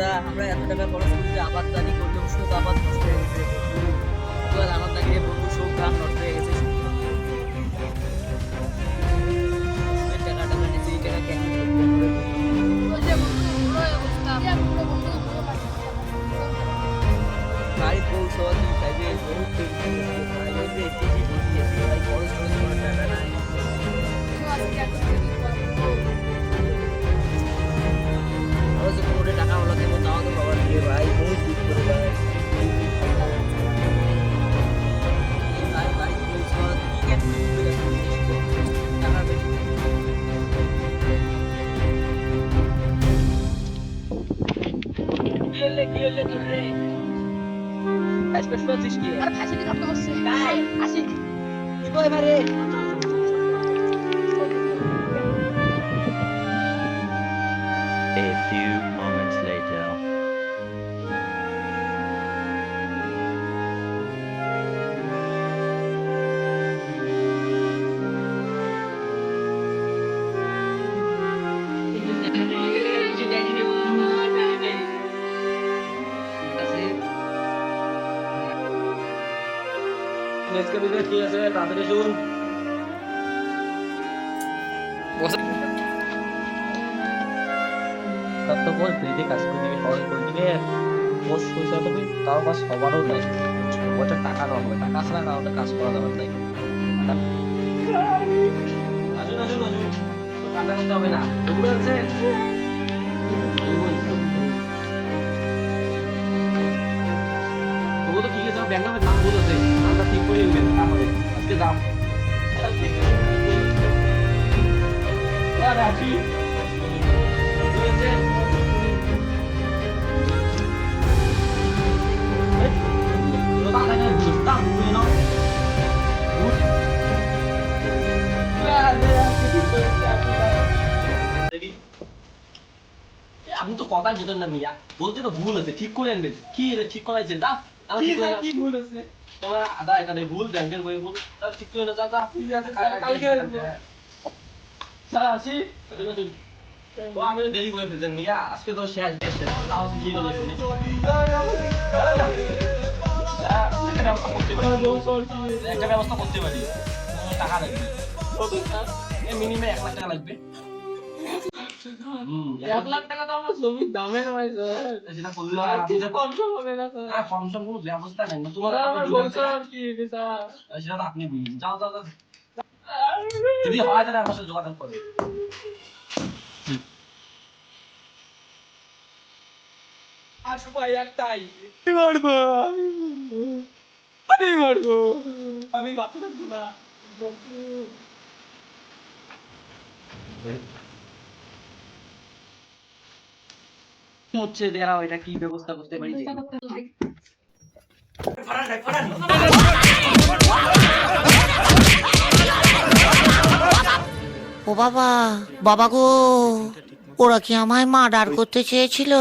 দাদা আমরা এত টাকা খরচ করি যে আবাদদারি করলাম, সব আবাদ নষ্ট হয়ে গেছে। এবার আমার নাকি বন্ধু সব ধান নষ্ট হয়ে গেছে। টাকা টাকা নিচে এই টাকা কেন বাড়ি পৌঁছ তুই খাইবে বহুত ভাই বলতে এসেছি বসিয়েছি ভাই খরচ খরচ করার টাকা নাই। আরো যে কোনো টাকা হলো দেবো তাও তো বাবা দিয়ে ভাই বহুত দুঃখ করে ভাই। ভাই ভাই পৌঁছ কি কেন টাকা বেশি কি হলে তোর রে আজকে শুনছিস কি আর ফাঁসি দিয়ে ধরতে বসছে ভাই আসিক কি কই মারে A few moments later. আজকে বিদায় কি আছে তাড়াতাড়ি শুন। কত বল ফ্রিতে কাজ করে দিবে, সবাই করে দিবে। বস পয়সা তো তাও কাজ সবারও নেই, ওটা টাকা দেওয়া হবে, টাকা ছাড়া কাউকে কাজ করা যাবে না। আসুন আসুন আসুন, টাকা করতে হবে না, বুঝতে পারছেন? তবু তো ঠিক আছে, ব্যাংক নামে দাম বলেছে, আমরা ঠিক করে নেবেন তাহলে আজকে দাম রাখি আপনি তো কথা বোঝেন না মিয়া, বলতে তো ভুল আছে, ঠিক করে আনবেন। কি ঠিক করাইছেন? দাও কি ভুল আছে তোমার? আদা এখানে ভুল, ব্যাংকের বই ভুল, তাহলে ঠিক করে যা যা কালকে স্যার আসি। আমি দেরি করে ফেলছেন মিয়া, আজকে তো শেষ দেশে তাও কি হলো শুনি একটা ব্যবস্থা করতে পারি। টাকা লাগবে মিনিমাম 1 লাখ টাকা লাগবে। 1 লাখ টাকা তো আমার জমির দামে নয় স্যার, সেটা করলে কনফার্ম হবে না স্যার। কম সম কোনো ব্যবস্থা নেই না তোমার। আমার বলছো আর কি স্যার, সেটা তো আপনি বুঝুন। যাও যাও যাও, যদি হয় তাহলে আমার সাথে যোগাযোগ করবে। আর সবাই একটাই মারবো, আমি মারবো, আমি বাচ্চা থাকবো না। হচ্ছে দেরা এটা কি ব্যবস্থা করতে পারি যে ও বাবা, বাবা গো, ওরা কি আমায় মার্ডার করতে চেয়েছিল?